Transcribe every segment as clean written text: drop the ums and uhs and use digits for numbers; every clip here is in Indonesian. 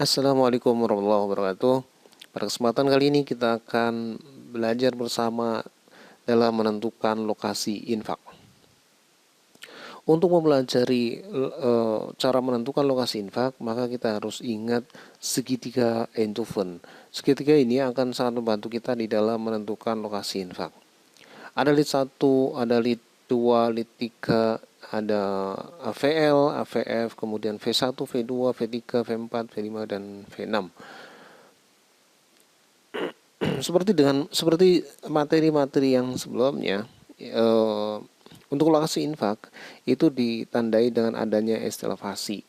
Assalamualaikum warahmatullahi wabarakatuh. Pada kesempatan kali ini kita akan belajar bersama dalam menentukan lokasi infak. Untuk mempelajari cara menentukan lokasi infak, maka kita harus ingat segitiga Eindhoven. Segitiga ini akan sangat membantu kita di dalam menentukan lokasi infak. Ada lead 1, ada lead 2, lead 3, ada AVL, AVF, kemudian V1, V2, V3, V4, V5, dan V6. Seperti materi-materi yang sebelumnya, untuk lokasi infak itu ditandai dengan adanya estelevasi.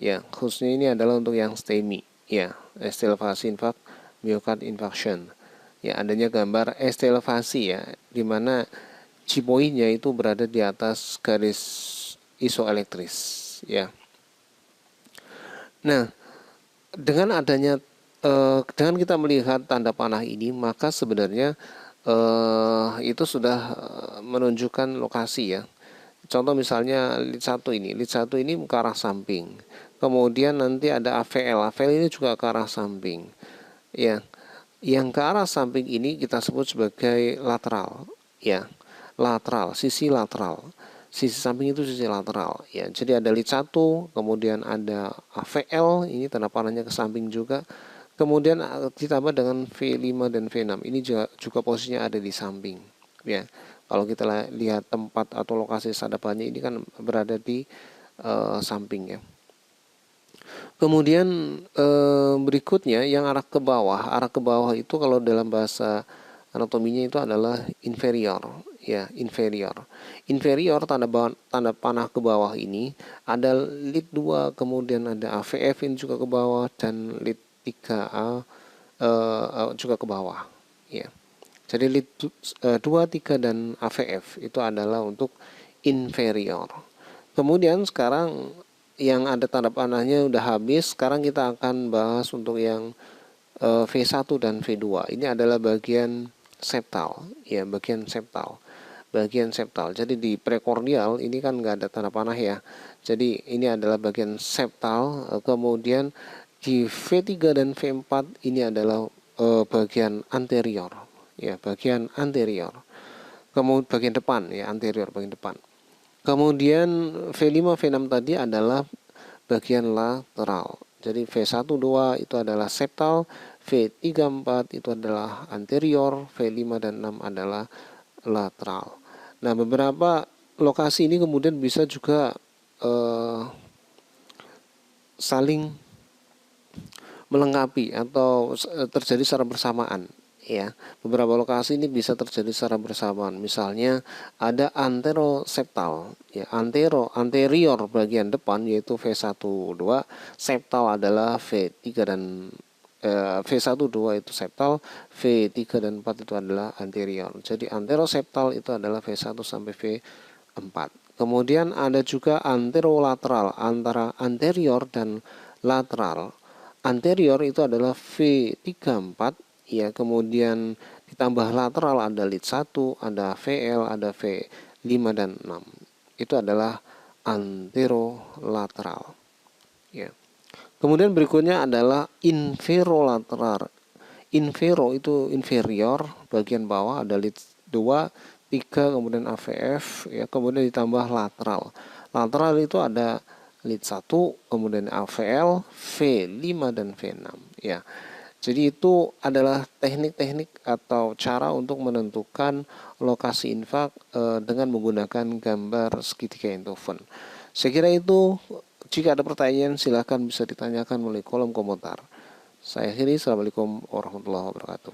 Ya, khususnya ini adalah untuk yang STEMI. Ya, estelevasi infak, myocard infarction. Ya, adanya gambar estelevasi ya, di mana cipoinya itu berada di atas garis isoelektris. Ya. Nah, dengan kita melihat tanda panah ini, maka sebenarnya itu sudah menunjukkan lokasi ya. Contoh misalnya lead 1 ini. Lead 1 ini ke arah samping. Kemudian nanti ada AVL. AVL ini juga ke arah samping. Ya. Yang ke arah samping ini kita sebut sebagai lateral. Ya. Lateral, sisi lateral. Sisi samping itu sisi lateral. Ya. Jadi ada lead 1, kemudian ada AVL, ini tanda panahnya ke samping juga. Kemudian ditambah dengan V5 dan V6. Ini juga posisinya ada di samping. Ya. Kalau kita lihat tempat atau lokasi sadapannya ini kan berada di samping ya. Kemudian berikutnya yang arah ke bawah. Arah ke bawah itu kalau dalam bahasa anatominya itu adalah inferior ya, inferior. Inferior tanda panah ke bawah ini ada lead 2, kemudian ada AVF ini juga ke bawah, dan lead 3A juga ke bawah ya. Jadi lead 2, 3 dan AVF itu adalah untuk inferior. Kemudian sekarang yang ada tanda panahnya udah habis, sekarang kita akan bahas untuk yang V1 dan V2. Ini adalah bagian septal ya, bagian septal. Jadi di prekordial ini kan nggak ada tanda panah ya. Jadi ini adalah bagian septal. Kemudian di V3 dan V4 ini adalah bagian anterior ya, bagian anterior. Kemudian bagian depan ya, anterior bagian depan. Kemudian V5 V6 tadi adalah bagian lateral. Jadi V1 2 itu adalah septal, V3 4 itu adalah anterior, V5 dan 6 adalah lateral. Nah, beberapa lokasi ini kemudian bisa juga saling melengkapi atau terjadi secara bersamaan ya. Beberapa lokasi ini bisa terjadi secara bersamaan. Misalnya ada anteroseptal ya, anterior bagian depan yaitu V1 2, septal adalah V3 dan V1 2 itu septal, V3 dan 4 itu adalah anterior. Jadi anteroseptal itu adalah V1 sampai V4. Kemudian ada juga anterolateral, antara anterior dan lateral. Anterior itu adalah V34 ya, kemudian ditambah lateral ada lead 1, ada VL, ada V5 dan 6. Itu adalah anterolateral ya. Kemudian berikutnya adalah inferolateral. Infero itu inferior, bagian bawah ada lead 2, 3, kemudian AVF ya, kemudian ditambah lateral. Lateral itu ada lead 1, kemudian AVL, V5 dan V6 ya. Jadi itu adalah teknik-teknik atau cara untuk menentukan lokasi infak dengan menggunakan gambar segitiga Eindhoven. Saya kira itu. Jika ada pertanyaan silakan bisa ditanyakan melalui kolom komentar. Saya akhiri. Assalamualaikum warahmatullahi wabarakatuh.